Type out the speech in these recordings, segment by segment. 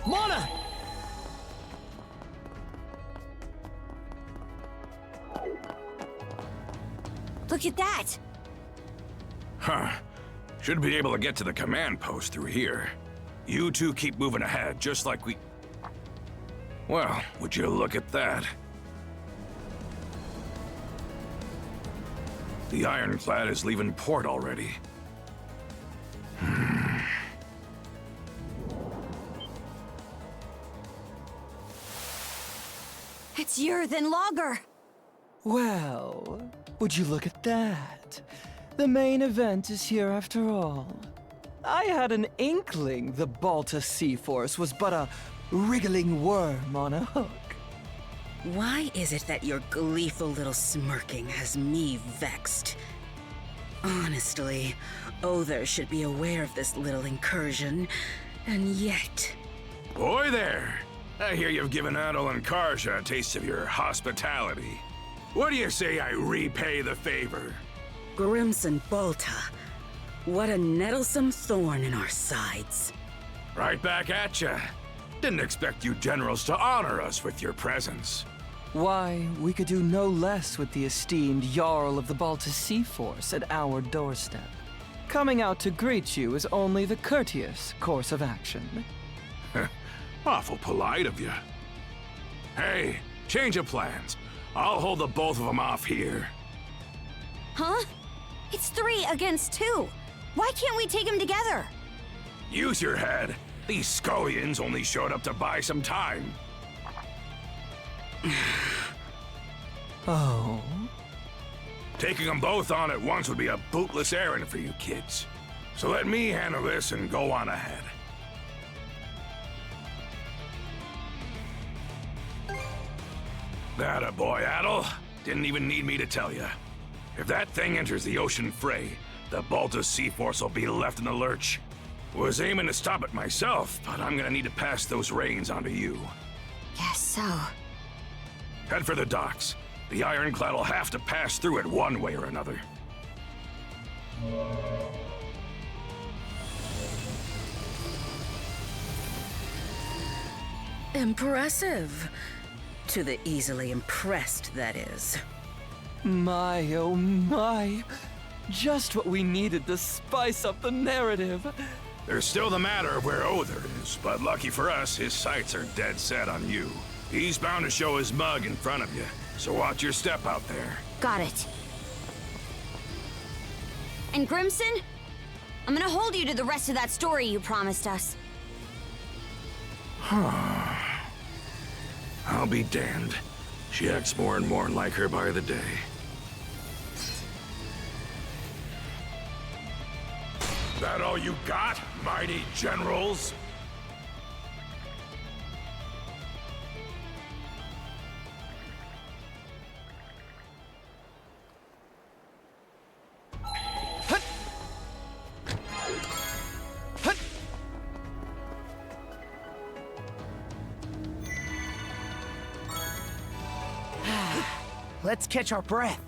Mana! Look at that! Huh. Should be able to get to the command post through here. You two keep moving ahead, just like we... Well, would you look at that? The ironclad is leaving port already. It's Jurthen Lager! Well, would you look at that? The main event is here after all. I had an inkling the Balta Sea Force was but a wriggling worm on a hook. Why is it that your gleeful little smirking has me vexed? Honestly, Other should be aware of this little incursion, and yet... Boy there! I hear you've given Adel and Karja a taste of your hospitality. What do you say I repay the favor? Grimson Balta, what a nettlesome thorn in our sides. Right back at ya. Didn't expect you generals to honor us with your presence. Why, we could do no less with the esteemed Jarl of the Balta Sea Force at our doorstep. Coming out to greet you is only the courteous course of action. Awful polite of you. Hey, change of plans. I'll hold the both of them off here. Huh? It's 3 against 2. Why can't we take them together? Use your head. These scullions only showed up to buy some time. Oh? Taking them both on at once would be a bootless errand for you kids. So let me handle this and go on ahead. Atta boy, Adel. Didn't even need me to tell you. If that thing enters the ocean fray, the Balta Sea Force will be left in the lurch. Was aiming to stop it myself, but I'm gonna need to pass those reins on to you. Guess so. Head for the docks. The ironclad will have to pass through it one way or another. Impressive. To the easily impressed, that is. My, oh my. Just what we needed to spice up the narrative. There's still the matter of where Other is, but lucky for us, his sights are dead set on you. He's bound to show his mug in front of you, so watch your step out there. Got it. And Grimson? I'm gonna hold you to the rest of that story you promised us. I'll be damned. She acts more and more like her by the day. That all you got, mighty generals? Let's catch our breath.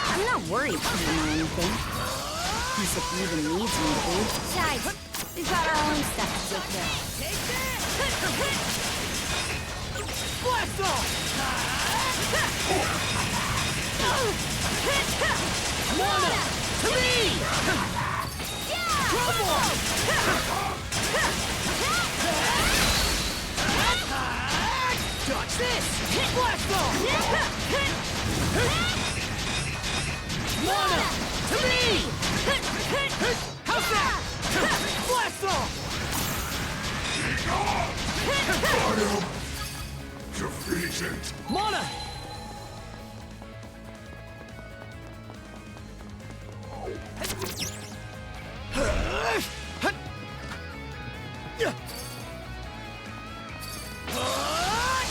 I'm not worried about him or anything. He's if he even needs me to be. Besides, we've got our own stuff to take care of. Take this! Blast off! Mana! To me! Trouble! Dodge this! Blast off! Mana! To me! How's that? Blast off! Defeated. Mana!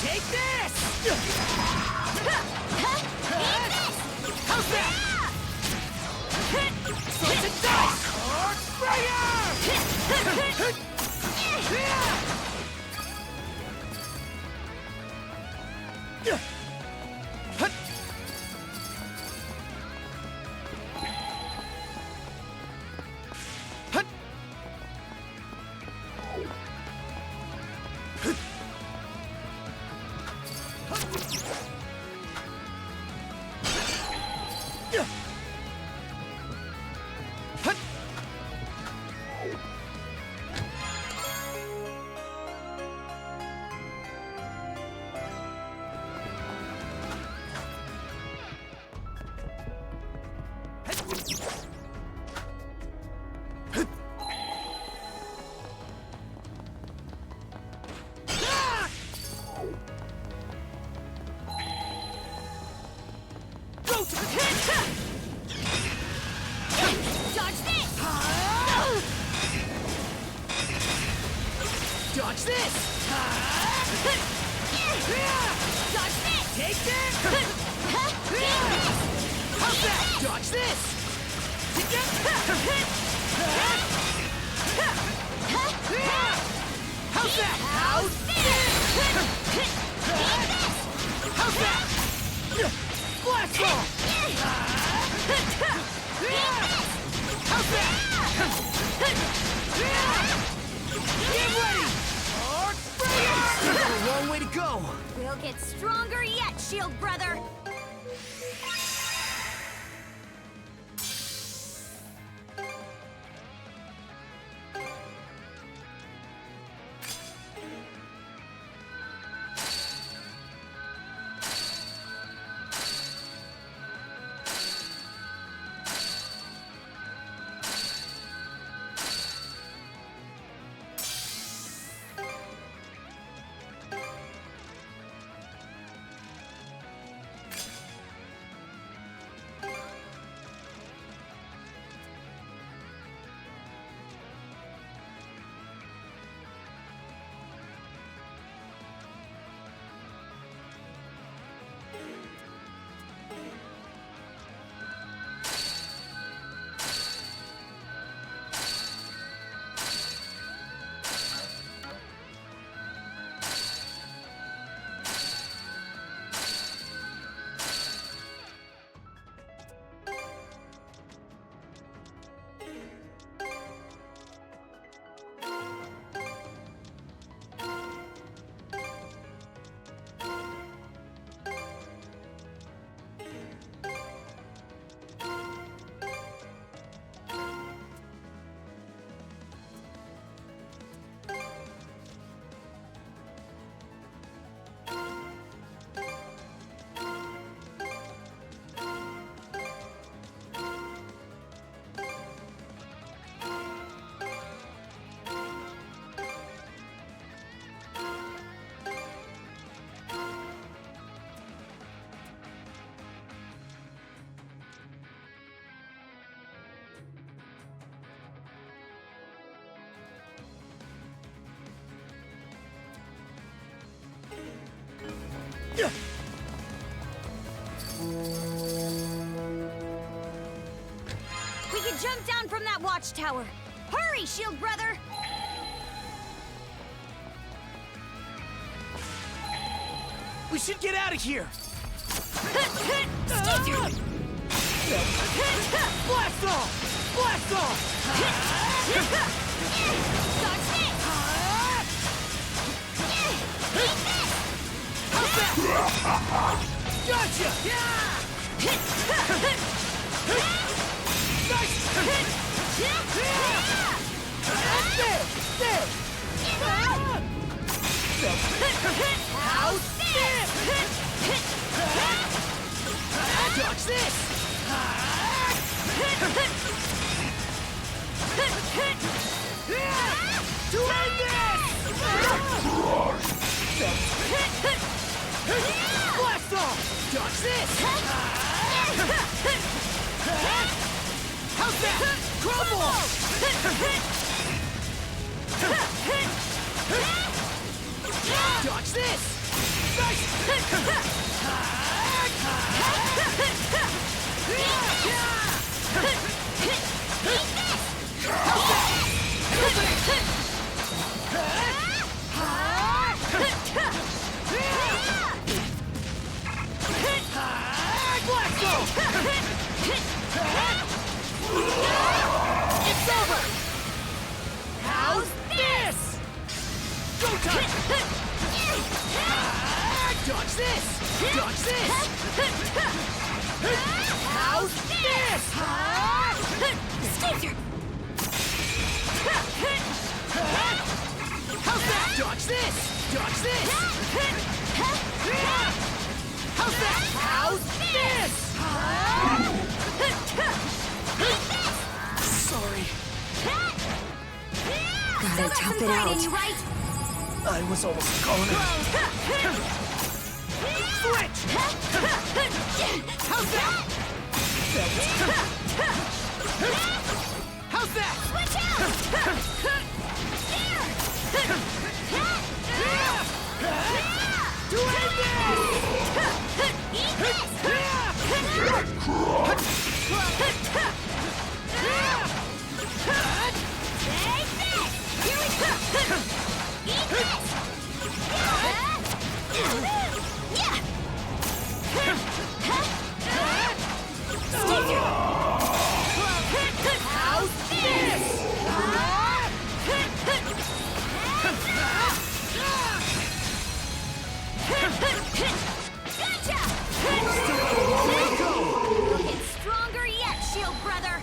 Take this! How's that? Slice and dice! Dodge this! Dodge this! Dodge this! Take this! How's that? Dodge this! How's that? How's How's that? Blast ball! How's that? Get ready! That's a long way to go! We'll get stronger yet, Shield Brother! We can jump down from that watchtower. Hurry, Shield Brother! We should get out of here! Blast off! Blast off! Dodge this! How's that? Gotcha! Nice! There! How's this? Dodge this! To end this! Blast off! Dodge this! How's that? Crumble! Dodge this! Nice! It's over! How's this? Go time! Dodge this! Dodge this! How's this? Skeezer! How's that? Dodge this! Dodge this! How's that? How's this? Better top it out. Right? I was almost gone. Switch! How's that? How's that? Switch out! To end this! Eat this! Take this! Here we go! Eat this! Yeah! How's this? Gotcha! Looking stronger yet, Shield Brother!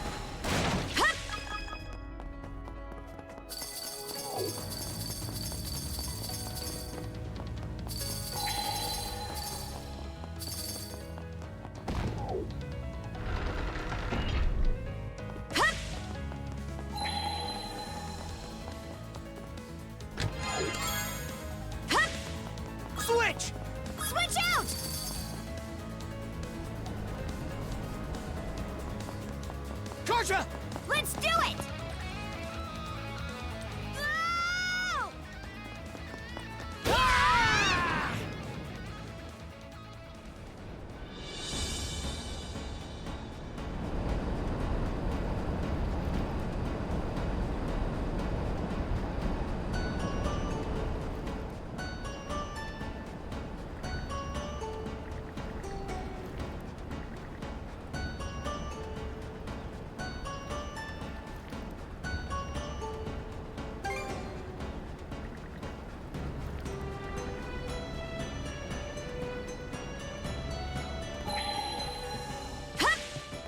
Switch! Switch out! Karja! Let's do it! Go! Ah!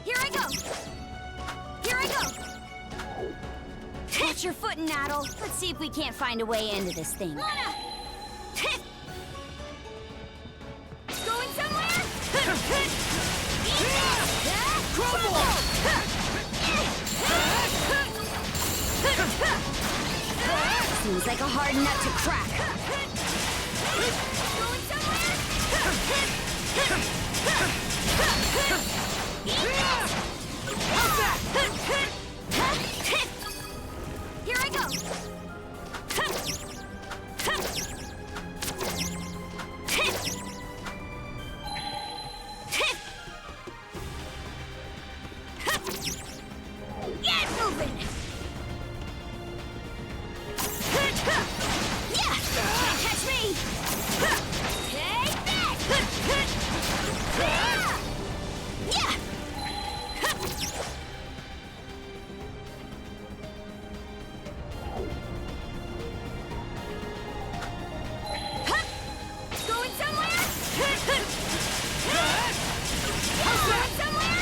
Here I go! Here I go! Catch your foot, Naddle. Let's see if we can't find a way into this thing. Lana! Going somewhere? Crumble! Seems like a hard nut to crack. Going somewhere? How's that? Here I go. Get moving. Yeah, can't catch me. Take that. Yeah. Going somewhere? Going somewhere?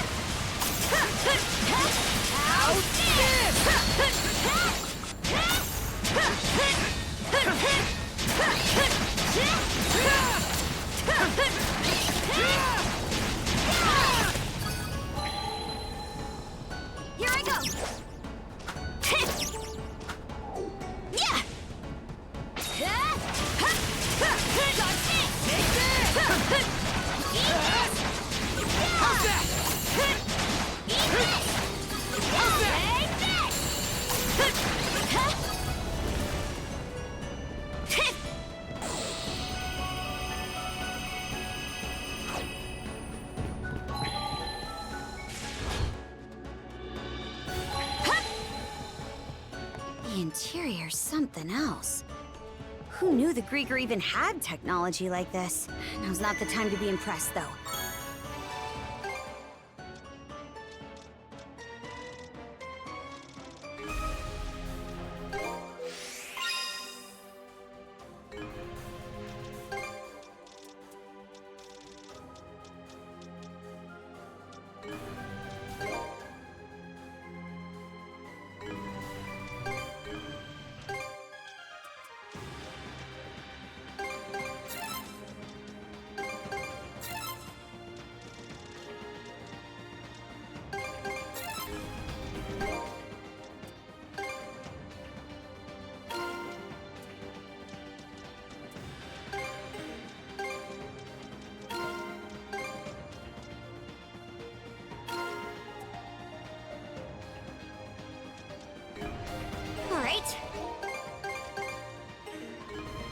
How's Here I go. Yeah. How's that? The interior's something else. Who knew the Grieger even had technology like this? Now's not the time to be impressed, though.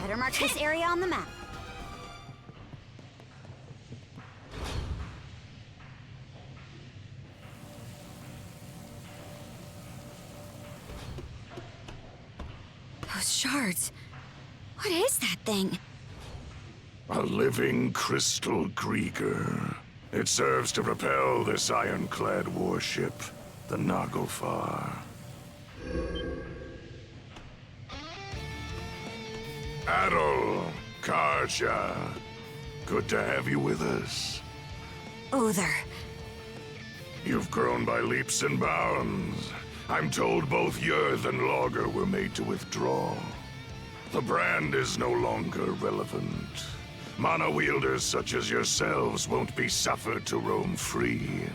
Better mark this area on the map. Those shards. What is that thing? A living crystal Grieger. It serves to propel this ironclad warship, the Naglfar. Adol, Karja, good to have you with us. Uther. You've grown by leaps and bounds. I'm told both Yerth and Logger were made to withdraw. The brand is no longer relevant. Mana-wielders such as yourselves won't be suffered to roam free.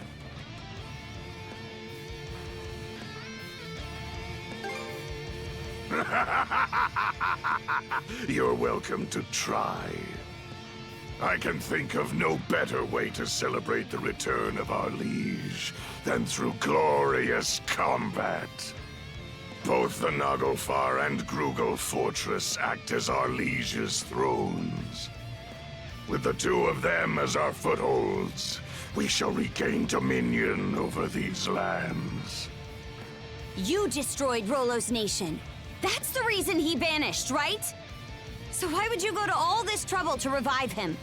You're welcome to try. I can think of no better way to celebrate the return of our liege than through glorious combat. Both the Naglfar and Grugel Fortress act as our liege's thrones. With the two of them as our footholds, we shall regain dominion over these lands. You destroyed Rollo's nation. That's the reason he vanished, right? So why would you go to all this trouble to revive him?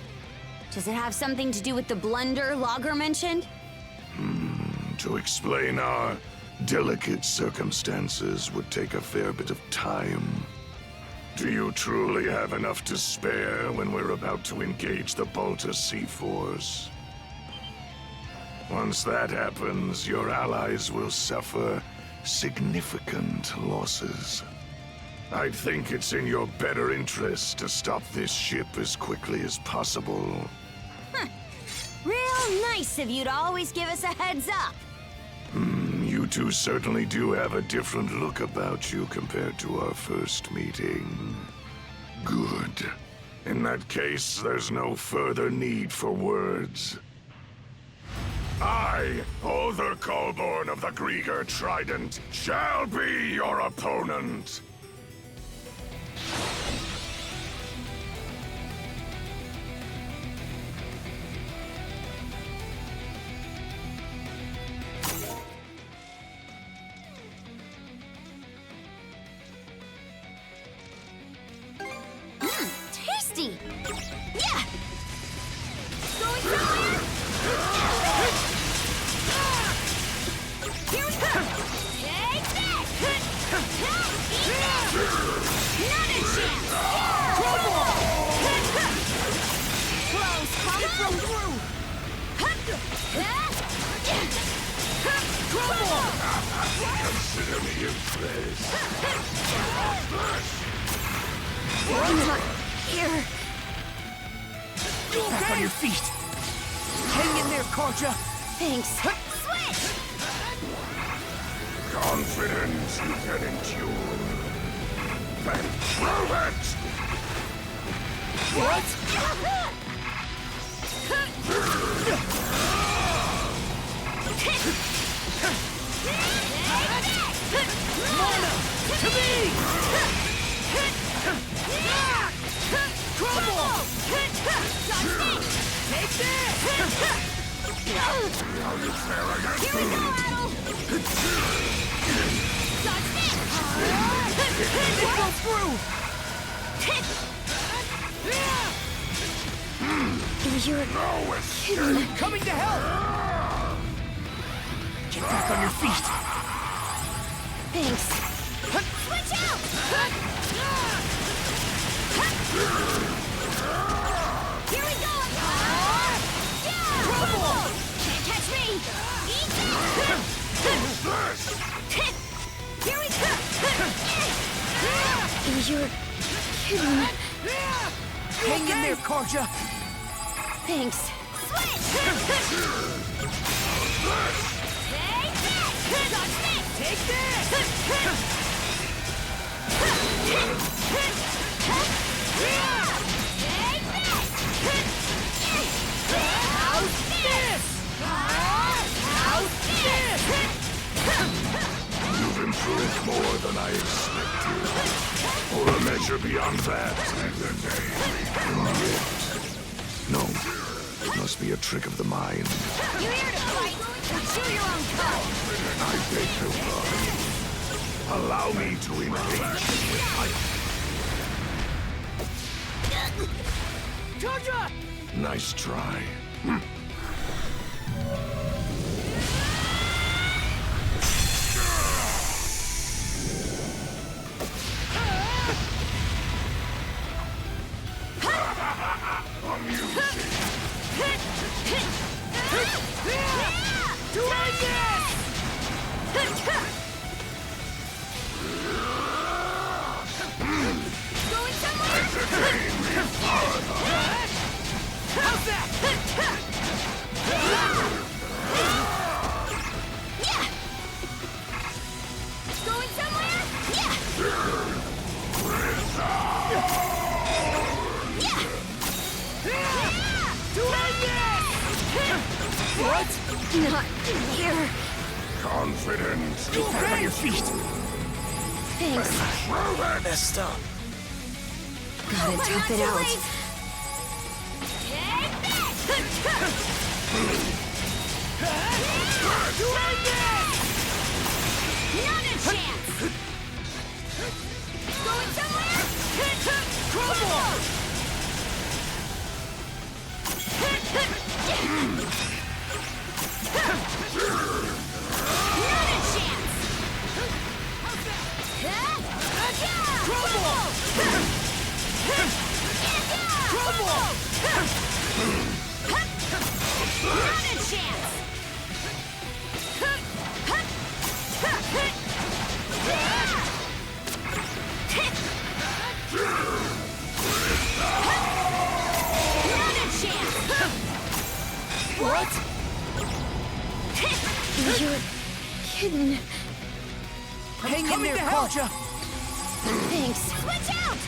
Does it have something to do with the blunder Logger mentioned? To explain our delicate circumstances would take a fair bit of time. Do you truly have enough to spare when we're about to engage the Balta Sea Force? Once that happens, your allies will suffer significant losses. I think it's in your better interest to stop this ship as quickly as possible. Real nice of you to always give us a heads up. You two certainly do have a different look about you compared to our first meeting. Good. In that case, there's no further need for words. I, Other Colborn of the Grieger Trident, shall be your opponent. Tasty! Yeah! Going somewhere? Here we go! Take this! Not a chance! Close, come through! Consider me impressed. Here. Back on your feet. Hang in there, Karja. Thanks. Switch! Confidence you can endure. Then prove it! What? Mana! To me! Crumble! Take this! Here we go, Adol! Dodge this! Go through! You're No escape! Coming to help! Get back on your feet! Thanks. Switch out! Here we go! Yeah! Trouble! Can't catch me! Eat this! Here we go! You're kidding. Hang in there, Karja! Thanks. Switch! Take this! Dodge this! Take this! How's this? How's this? You've improved More than I expected. Or a measure beyond that. No, it must be a trick of the mind. You here to fight? Or chew your own cud? I beg your pardon. Allow me to engage with my... Charger! Nice try. Going somewhere? How's that? Yeah! Going somewhere? Yeah! What? Not here. Confident. You okay? On your feet. Thanks. Prove it. Messed up. I'm Gotta not tough too it out. late. Take this! Not a chance! Going somewhere? Crumble! Not a chance! Crumble! Crumble! Not a chance! Not a chance! What? You're kidding. Hang in there, Culture! Thanks. Switch out!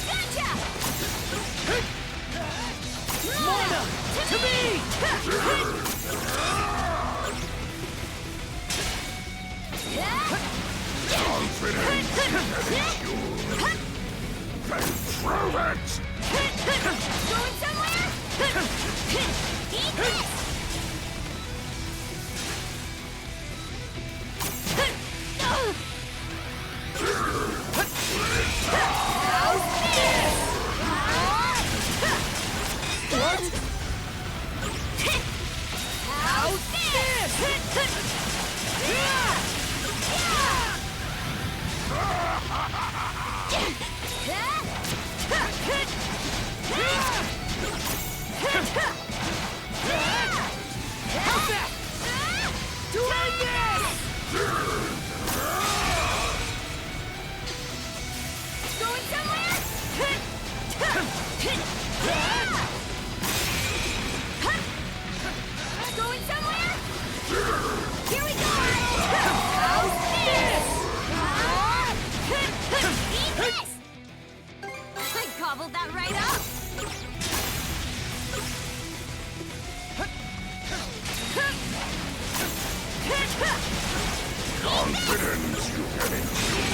Gotcha! Lorna! To me! Confident. Then prove it. Going somewhere? Eat this! What? How's this? How's that? Doing this! Going somewhere? Going somewhere? Here we go! How's this? Eat this! I gobbled that right up! Confident you can endure.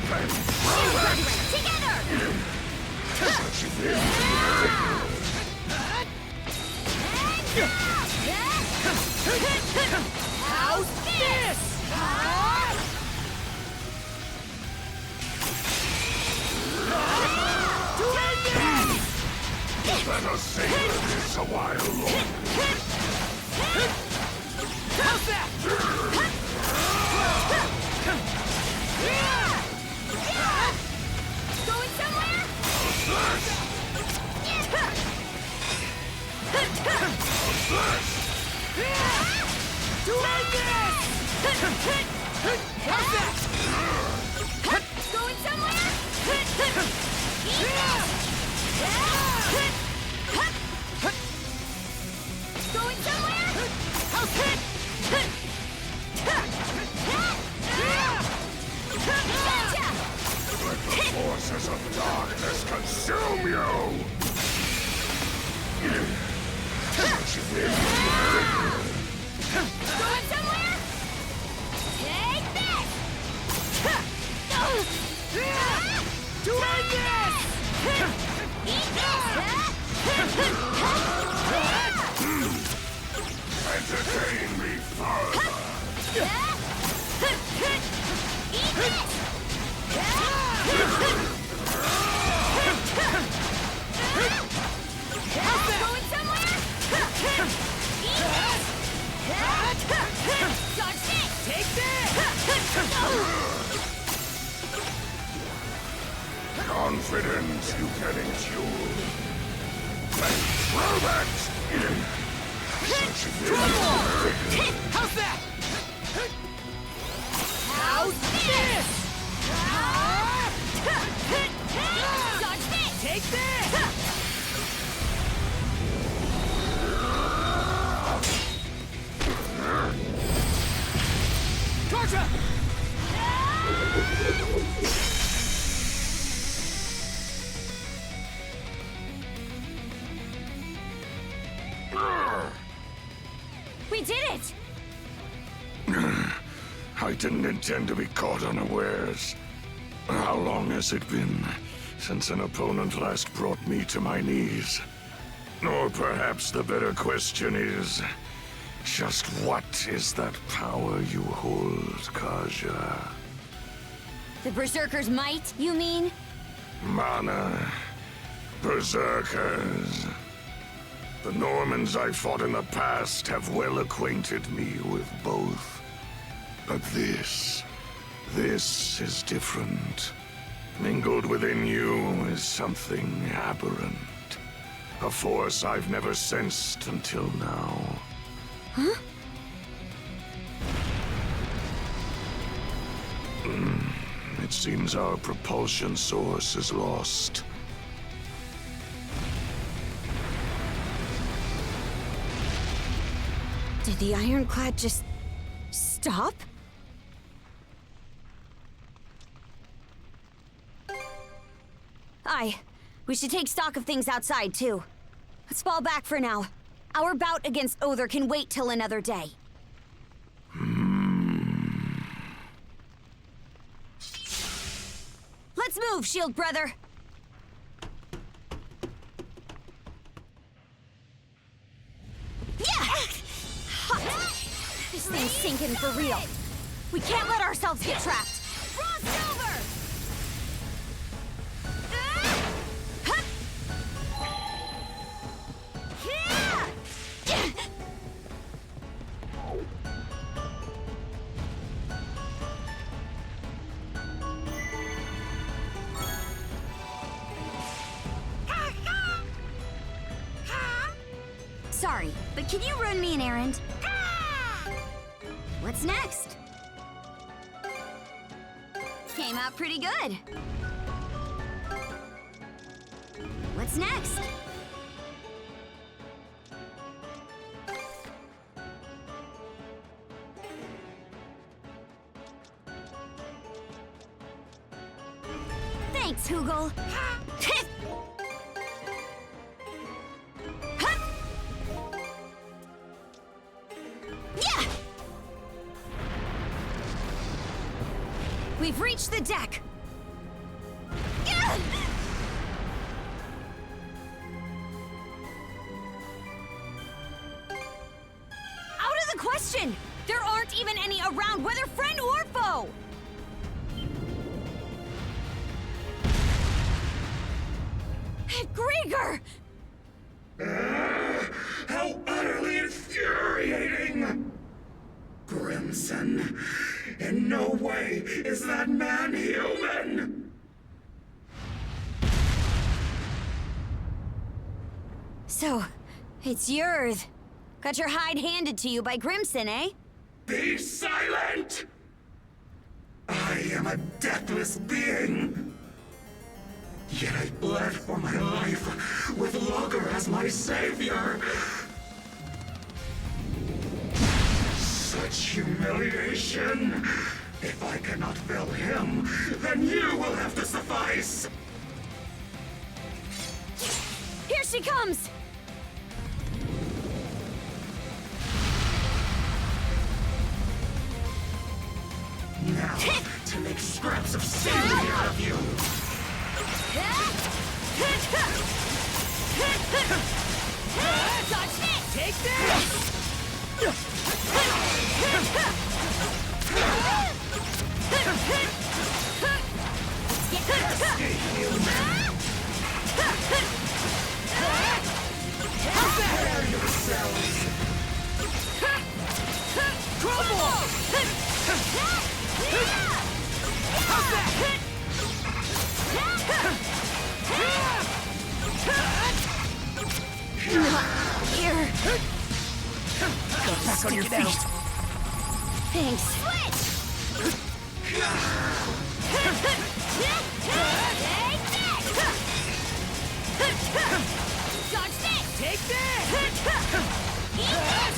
Then prove it. Together! How's this? Better savor this a while longer. How's that? Going somewhere? Doing this! How's that? Going somewhere? Eat this! Going somewhere? How's it? Gotcha! Let the forces of darkness consume you! Going somewhere? Take this! Entertain me further. Eat this! Going somewhere? Eat this! Dodge this! Take this! Confidence you can endure. Let's throw that in. How's that? How's this? Dodge this! Take this! Torture! We did it! I didn't intend to be caught unawares. How long has it been since an opponent last brought me to my knees? Or perhaps the better question is, just what is that power you hold, Kaja? The Berserker's might, you mean? Mana, berserkers. The Normans I fought in the past have well acquainted me with both. But this is different. Mingled within you is something aberrant. A force I've never sensed until now. Huh? It seems our propulsion source is lost. Did the Ironclad just stop? Aye. We should take stock of things outside, too. Let's fall back for now. Our bout against Other can wait till another day. Let's move, Shield Brother! Yeah! Hot. This thing's sinking for real. We can't let ourselves get trapped. Frost over! Sorry, but can you run me an errand? What's next? Came out pretty good. What's next? Thanks, Hugel. Yeah! We've reached the deck. Yeah! Out of the question! There aren't even any around, whether friend or foe! Grieger! How utterly infuriating! Crimson, in no way is that man human! So, it's yours. Got your hide handed to you by Grimson, eh? Be silent! I am a deathless being! Yet I bled for my life, with Logger as my savior! Such humiliation! If I cannot fill him, then you will have to suffice! Here she comes! Now, to make scraps of savory out of you! Dodge this! Take this! Prepare yourselves! Crumble! How's that? Not here. Get back on your feet! Thanks. Dodge this! Take this! Eat this!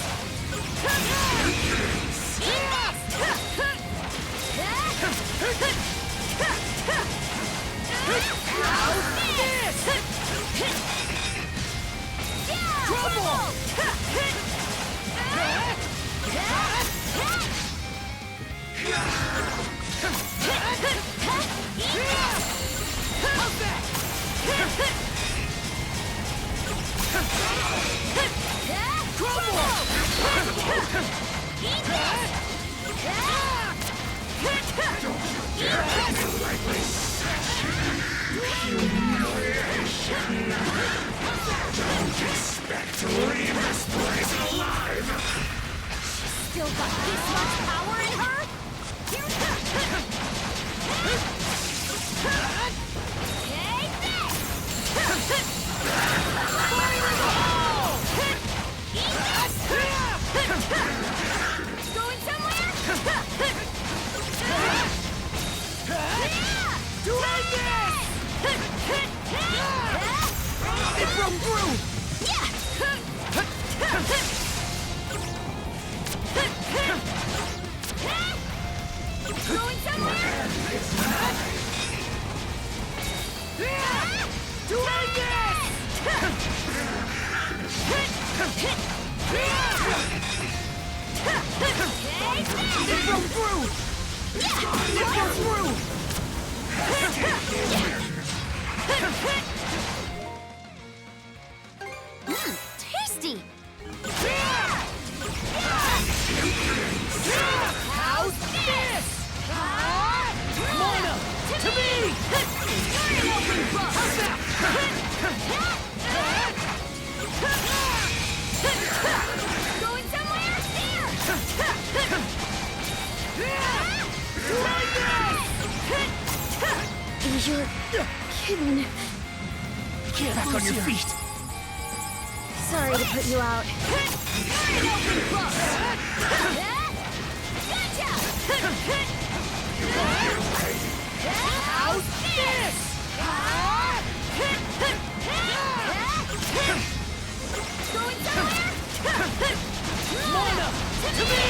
Trouble! How's that? Still got this much power in her? Take this! Going somewhere? Doing this! It broke through! Going somewhere? Doing this! It broke through! It broke through! Tasty! How's this? Mona! To me! You're an open book! How's that? Going somewhere? There! You're kidding. Get back on your feet! Sorry to put you out. You're an open book! Gotcha! How's this? Going somewhere? Mona! To me!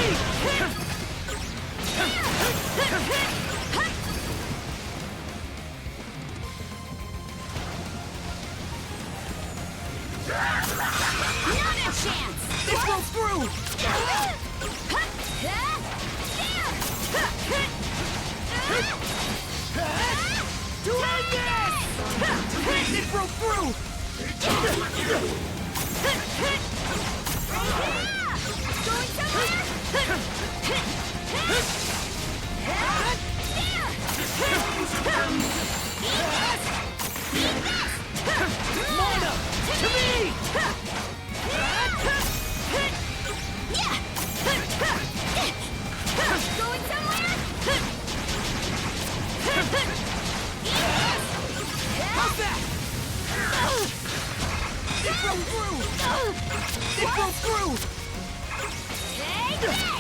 Not a chance! It broke through! Doing this! It broke through! Going somewhere? Mona! To me! Going somewhere? How's that? It broke through! It broke through! Take this!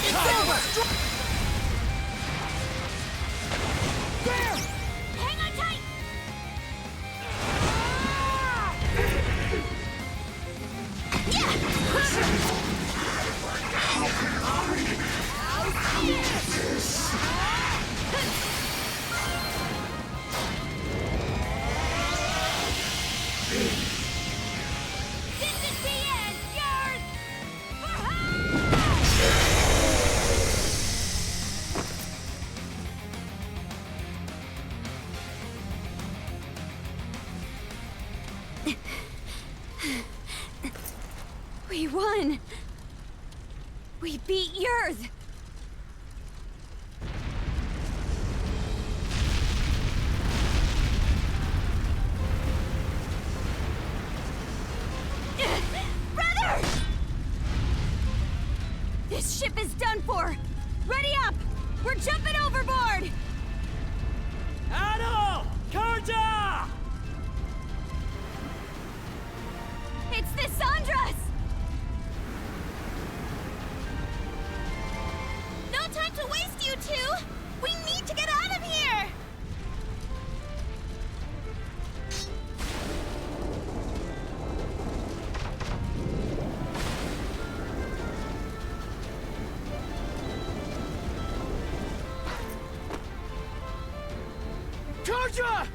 It's over! There! Hang on tight! We won! We beat Yurth! Brother! This ship is done for! Ready up! We're jumping overboard! Adol! Karja! It's the Sandras! No time to waste, you two! We need to get out of here! Karja!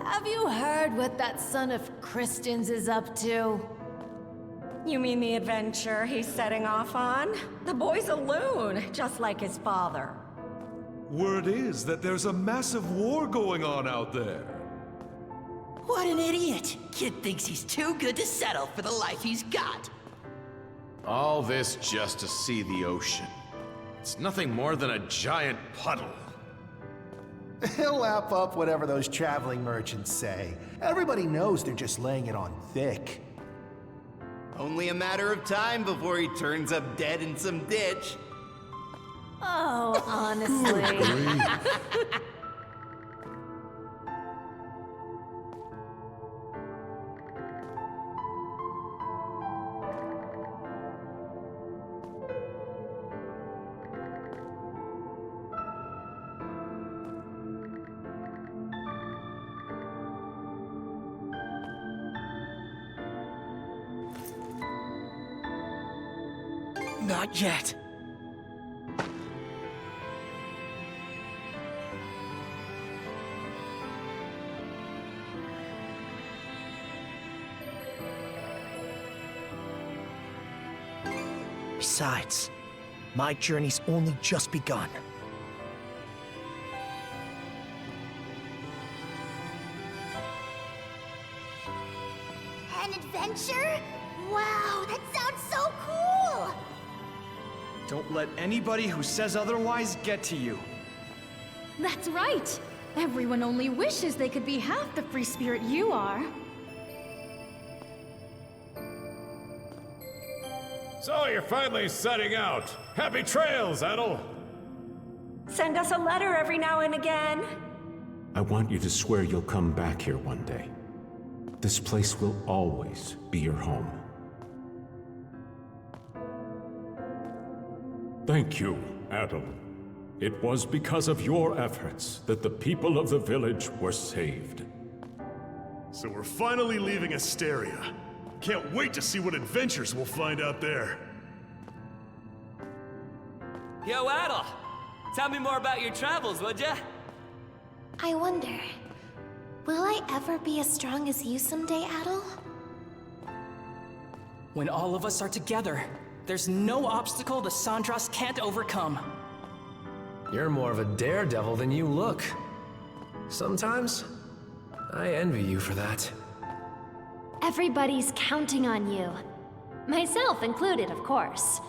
Have you heard what that son of Kristen's is up to? You mean the adventure he's setting off on? The boy's a loon, just like his father. Word is that there's a massive war going on out there. What an idiot! Kid thinks he's too good to settle for the life he's got. All this just to see the ocean. It's nothing more than a giant puddle. He'll lap up whatever those traveling merchants say. Everybody knows they're just laying it on thick. Only a matter of time before he turns up dead in some ditch. Oh, honestly. Not yet. Besides, my journey's only just begun. An adventure? Wow, that sounds so cool! Don't let anybody who says otherwise get to you. That's right. Everyone only wishes they could be half the free spirit you are. So you're finally setting out. Happy trails, Adol. Send us a letter every now and again. I want you to swear you'll come back here one day. This place will always be your home. Thank you, Adol. It was because of your efforts that the people of the village were saved. So we're finally leaving Asteria. Can't wait to see what adventures we'll find out there. Yo, Adol! Tell me more about your travels, would ya? I wonder, will I ever be as strong as you someday, Adol? When all of us are together, there's no obstacle the Sandras can't overcome. You're more of a daredevil than you look. Sometimes, I envy you for that. Everybody's counting on you. Myself included, of course.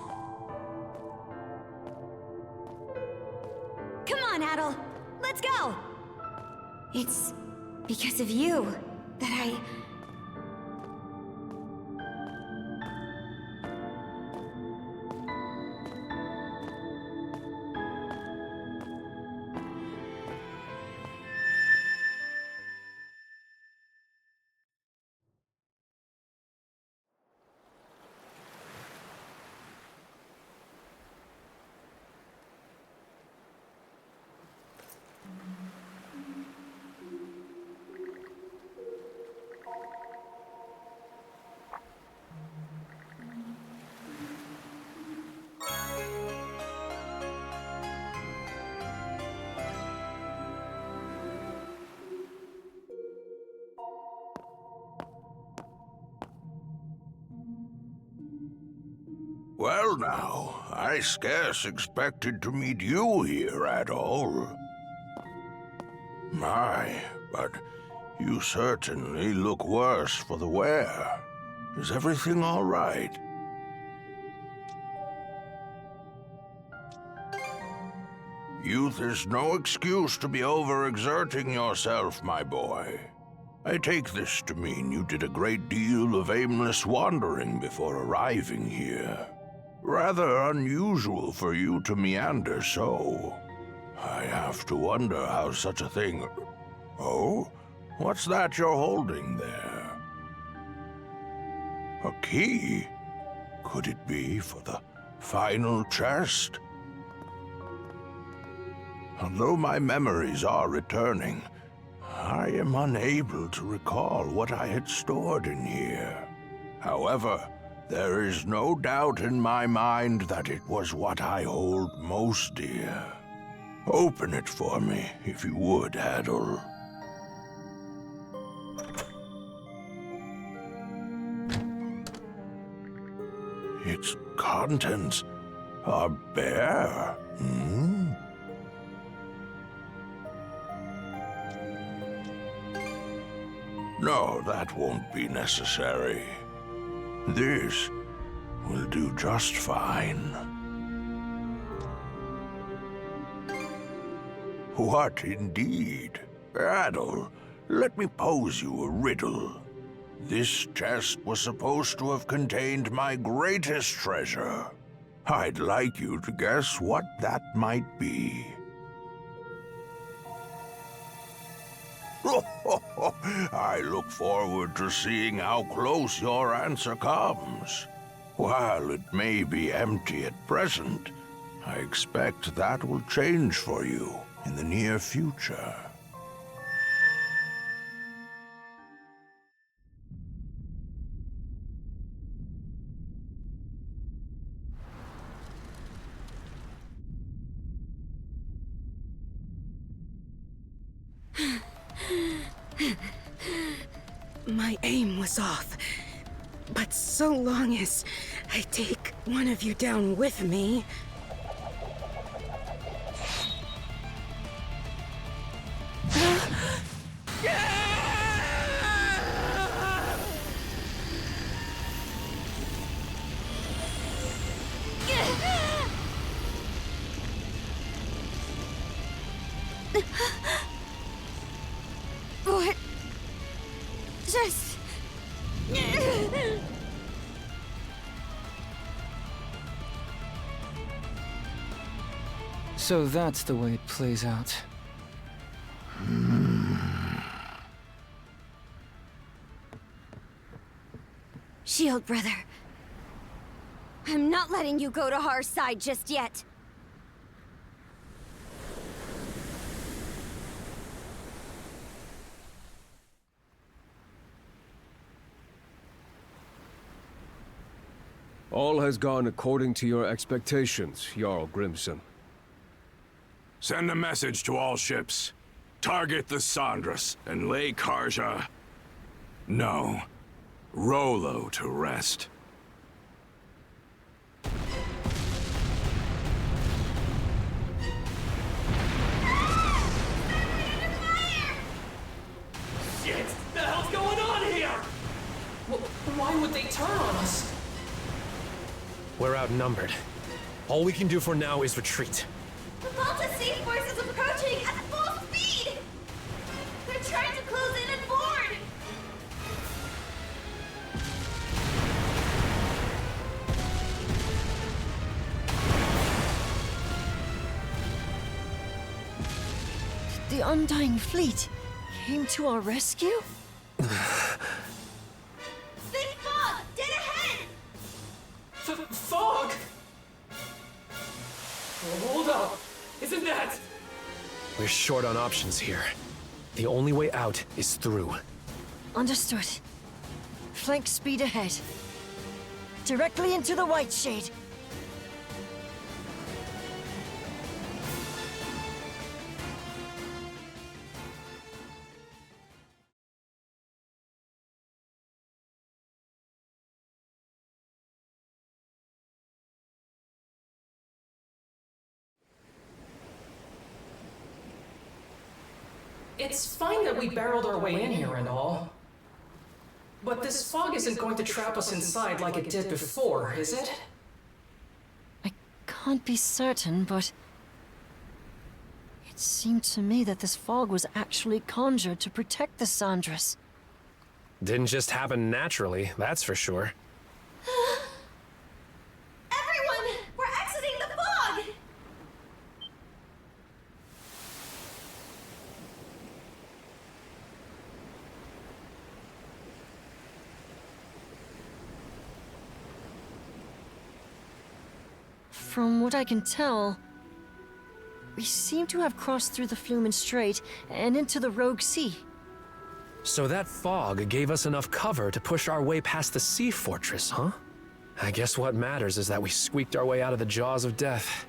Come on, Adol. Let's go! It's because of you that Well now, I scarce expected to meet you here at all. My, but you certainly look worse for the wear. Is everything all right? Youth is no excuse to be overexerting yourself, my boy. I take this to mean you did a great deal of aimless wandering before arriving here. Rather unusual for you to meander so. I have to wonder how such a thing... Oh? What's that you're holding there? A key? Could it be for the final chest? Although my memories are returning, I am unable to recall what I had stored in here. However, there is no doubt in my mind that it was what I hold most dear. Open it for me, if you would, Adol. Its contents are bare. No, that won't be necessary. This will do just fine. What indeed? Adol, let me pose you a riddle. This chest was supposed to have contained my greatest treasure. I'd like you to guess what that might be. I look forward to seeing how close your answer comes. While it may be empty at present, I expect that will change for you in the near future. My aim was off. But so long as I take one of you down with me... What? Just... So that's the way it plays out. Shield brother. I'm not letting you go to our side just yet. All has gone according to your expectations, Jarl Grimson. Send a message to all ships. Target the Sandras and lay Karja... No. Rollo to rest. Shit! The hell's going on here? Why would they turn on us? We're outnumbered. All we can do for now is retreat. The Balta Sea Force is approaching at full speed! They're trying to close in and board! The Undying Fleet came to our rescue? Thick fog! Dead ahead! Fog? Hold up! Isn't that... We're short on options here. The only way out is through. Understood. Flank speed ahead. Directly into the White Shade. It's fine that we barreled our way in here and all. But this fog isn't going to trap us inside like it did before, is it? I can't be certain, but it seemed to me that this fog was actually conjured to protect the Sandras. Didn't just happen naturally, that's for sure. Everyone! We're exiting the fog! From what I can tell, we seem to have crossed through the Flumen Strait and into the Rogue Sea. So that fog gave us enough cover to push our way past the sea fortress, huh? I guess what matters is that we squeaked our way out of the jaws of death.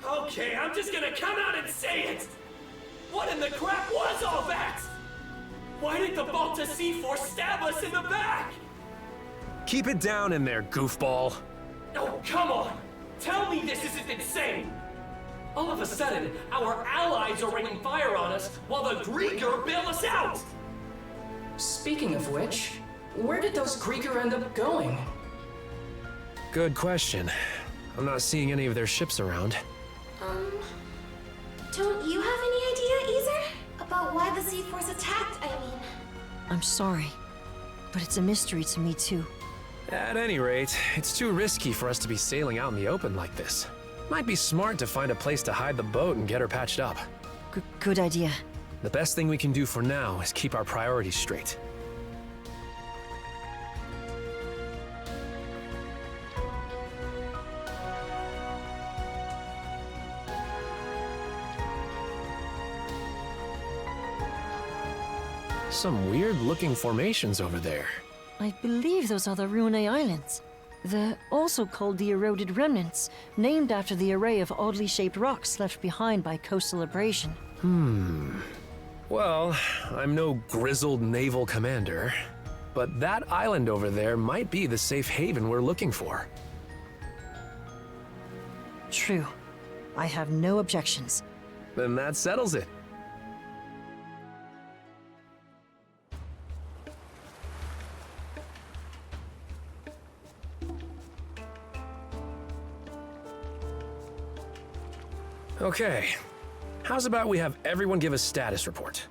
Okay, I'm just gonna come out and say it! What in the crap was all that? Why did the Balta Sea Force stab us in the back? Keep it down in there, goofball. Oh, come on! Tell me this isn't insane! All of a sudden, our allies are raining fire on us while the Grieger bail us out! Speaking of which, where did those Grieger end up going? Good question. I'm not seeing any of their ships around. Don't you have any idea, Easer? About why the Sea Force attacked, I mean? I'm sorry, but it's a mystery to me too. At any rate, it's too risky for us to be sailing out in the open like this. Might be smart to find a place to hide the boat and get her patched up. Good idea. The best thing we can do for now is keep our priorities straight. Some weird-looking formations over there. I believe those are the Rune Islands. They're also called the Eroded Remnants, named after the array of oddly shaped rocks left behind by coastal abrasion. Well, I'm no grizzled naval commander, but that island over there might be the safe haven we're looking for. True. I have no objections. Then that settles it. Okay. How's about we have everyone give a status report?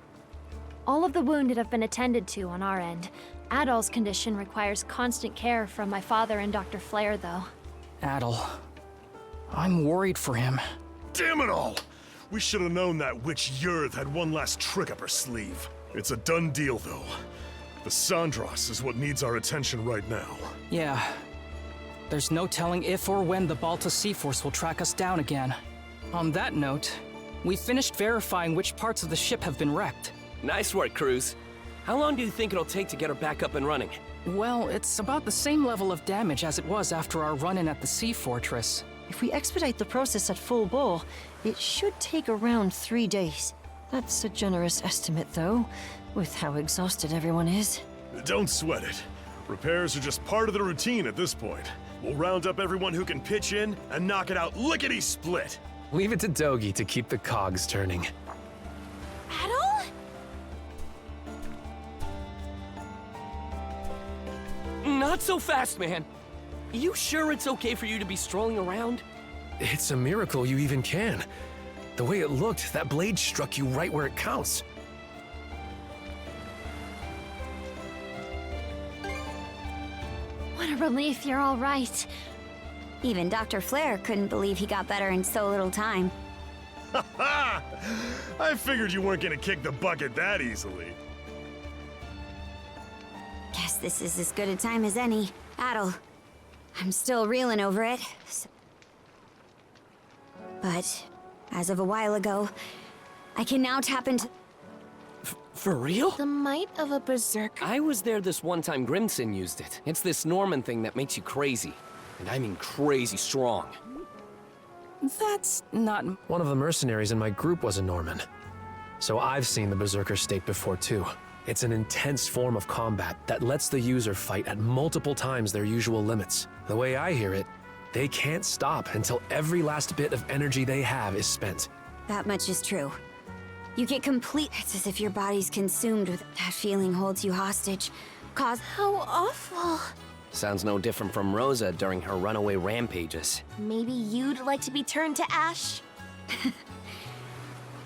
All of the wounded have been attended to on our end. Adol's condition requires constant care from my father and Dr. Flair, though. Adol. I'm worried for him. Damn it all! We should have known that witch Yurth had one last trick up her sleeve. It's a done deal, though. The Sandras is what needs our attention right now. Yeah. There's no telling if or when the Balta Sea Force will track us down again. On that note, we finished verifying which parts of the ship have been wrecked. Nice work, Cruz. How long do you think it'll take to get her back up and running? Well, it's about the same level of damage as it was after our run-in at the Sea Fortress. If we expedite the process at full bore, it should take around 3 days. That's a generous estimate, though, with how exhausted everyone is. Don't sweat it. Repairs are just part of the routine at this point. We'll round up everyone who can pitch in and knock it out lickety-split. Leave it to Dogi to keep the cogs turning. Adol? Not so fast, man. You sure it's okay for you to be strolling around? It's a miracle you even can. The way it looked, that blade struck you right where it counts. What a relief you're all right. Even Dr. Flair couldn't believe he got better in so little time. Ha ha! I figured you weren't gonna kick the bucket that easily. Guess this is as good a time as any. Adol, I'm still reeling over it. But, as of a while ago, I can now tap into... For real? The might of a berserker? I was there this one time Grimson used it. It's this Norman thing that makes you crazy. And I mean crazy strong. That's not... One of the mercenaries in my group was a Norman. So I've seen the Berserker state before too. It's an intense form of combat that lets the user fight at multiple times their usual limits. The way I hear it, they can't stop until every last bit of energy they have is spent. That much is true. You get complete. It's as if your body's consumed with that feeling holds you hostage. How awful. Sounds no different from Rosa during her runaway rampages. Maybe you'd like to be turned to ash?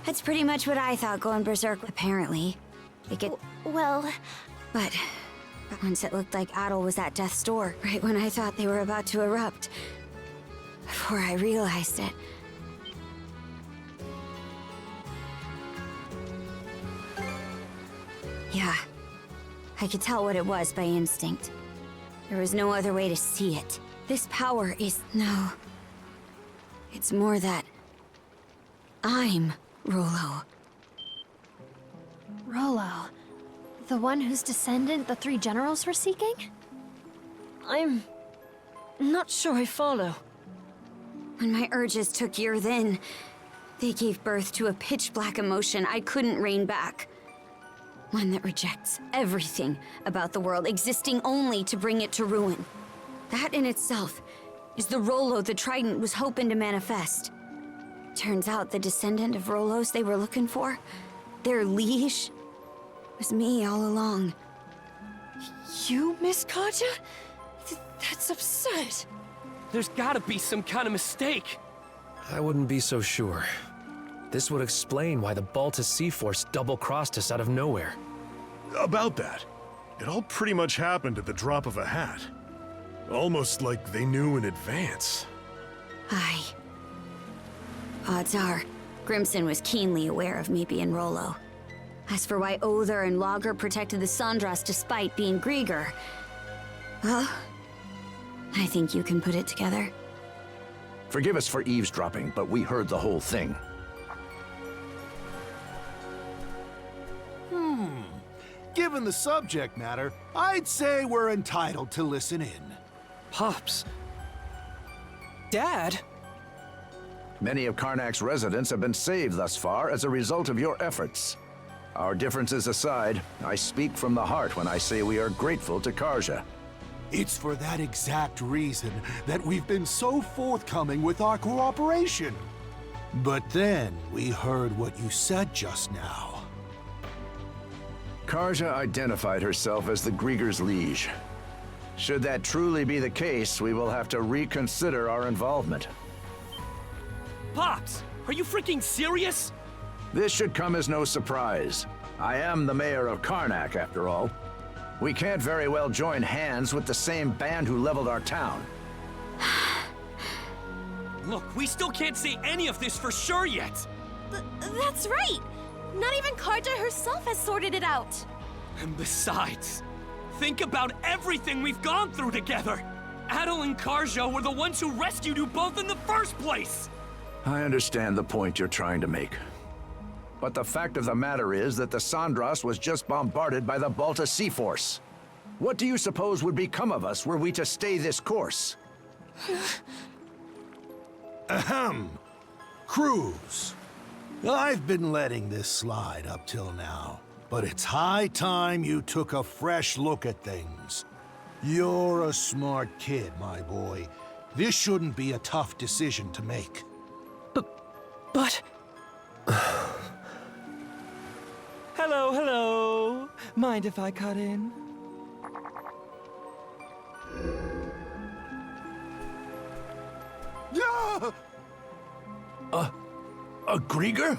That's pretty much what I thought going berserk, apparently. Well... But once it looked like Adol was at death's door, right when I thought they were about to erupt. Before I realized it. Yeah, I could tell what it was by instinct. There was no other way to see it. This power is... no. It's more that... I'm Rollo. Rollo. The one whose descendant the three generals were seeking? I'm... not sure I follow. When my urges took year then, they gave birth to a pitch-black emotion I couldn't rein back. One that rejects everything about the world, existing only to bring it to ruin. That in itself is the Rollo the Trident was hoping to manifest. Turns out the descendant of Rollos they were looking for, their liege, was me all along. You, Miss Katja? That's absurd. There's gotta be some kind of mistake. I wouldn't be so sure. This would explain why the Balta Sea Force double-crossed us out of nowhere. About that, it all pretty much happened at the drop of a hat. Almost like they knew in advance. Aye. Odds are, Grimson was keenly aware of me being Rollo. As for why Other and Lager protected the Sandras despite being Grieger, well, I think you can put it together. Forgive us for eavesdropping, but we heard the whole thing. Given the subject matter, I'd say we're entitled to listen in. Pops. Dad? Many of Karnak's residents have been saved thus far as a result of your efforts. Our differences aside, I speak from the heart when I say we are grateful to Karja. It's for that exact reason that we've been so forthcoming with our cooperation. But then we heard what you said just now. Karja identified herself as the Grieger's liege. Should that truly be the case, we will have to reconsider our involvement. Pops, are you freaking serious? This should come as no surprise. I am the mayor of Karnak, after all. We can't very well join hands with the same band who leveled our town. Look, we still can't say any of this for sure yet. That's right! Not even Karja herself has sorted it out! And besides, think about everything we've gone through together! Adol and Karja were the ones who rescued you both in the first place! I understand the point you're trying to make. But the fact of the matter is that the Sandras was just bombarded by the Balta Sea Force. What do you suppose would become of us were we to stay this course? Ahem. Cruz. I've been letting this slide up till now, but it's high time you took a fresh look at things. You're a smart kid, my boy. This shouldn't be a tough decision to make. But... Hello. Mind if I cut in? A Grieger?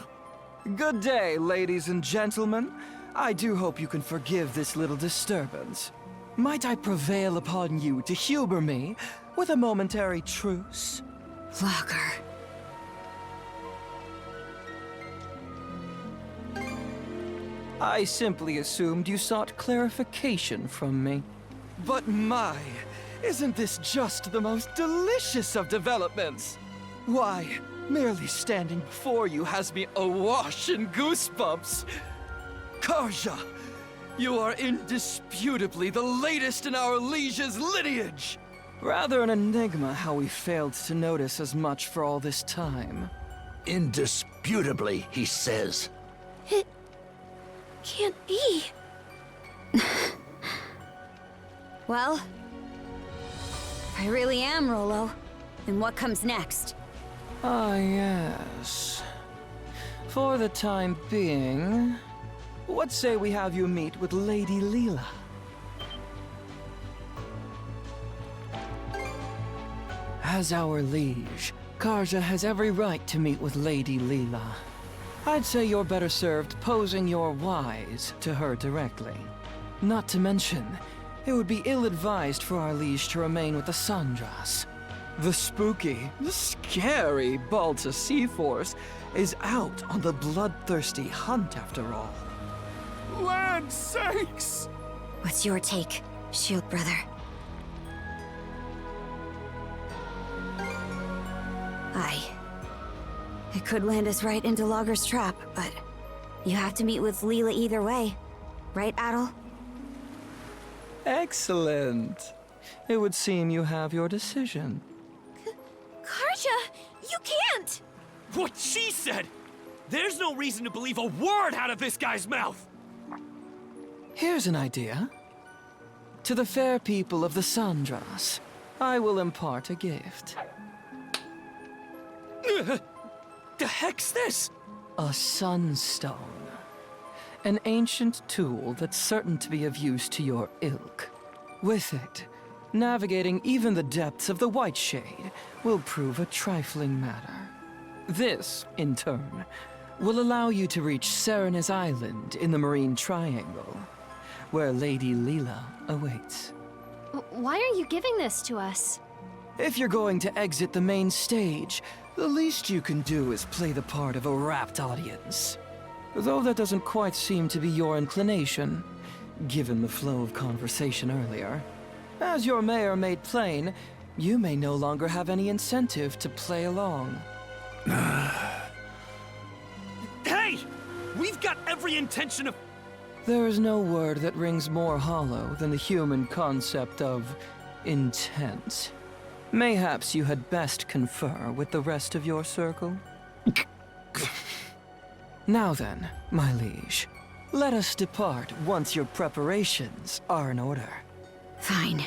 Good day, ladies and gentlemen. I do hope you can forgive this little disturbance. Might I prevail upon you to humor me with a momentary truce? Lager. I simply assumed you sought clarification from me. But my, isn't this just the most delicious of developments? Why, merely standing before you has me awash in goosebumps. Karja, you are indisputably the latest in our liege's lineage. Rather an enigma how we failed to notice as much for all this time. Indisputably, he says. It can't be. Well, if I really am Rollo, then what comes next? Ah, yes. For the time being, what say we have you meet with Lady Leela? As our liege, Karja has every right to meet with Lady Leela. I'd say you're better served posing your whys to her directly. Not to mention, it would be ill-advised for our liege to remain with the Sandras. The spooky, scary Balta Sea Force is out on the bloodthirsty hunt after all. Land sakes! What's your take, Shield Brother? It could land us right into Logger's trap, but you have to meet with Leela either way. Right, Adol? Excellent. It would seem you have your decision. Karja, you can't! What she said! There's no reason to believe a word out of this guy's mouth! Here's an idea. To the fair people of the Sandras, I will impart a gift. The heck's this? A sunstone. An ancient tool that's certain to be of use to your ilk. With it, navigating even the depths of the White Shade will prove a trifling matter. This, in turn, will allow you to reach Serena's Island in the Marine Triangle, where Lady Leela awaits. Why are you giving this to us? If you're going to exit the main stage, the least you can do is play the part of a rapt audience. Though that doesn't quite seem to be your inclination, given the flow of conversation earlier. As your mayor made plain, you may no longer have any incentive to play along. Hey! We've got every intention of... There is no word that rings more hollow than the human concept of intent. Mayhaps you had best confer with the rest of your circle? Now then, my liege, let us depart once your preparations are in order. Fine.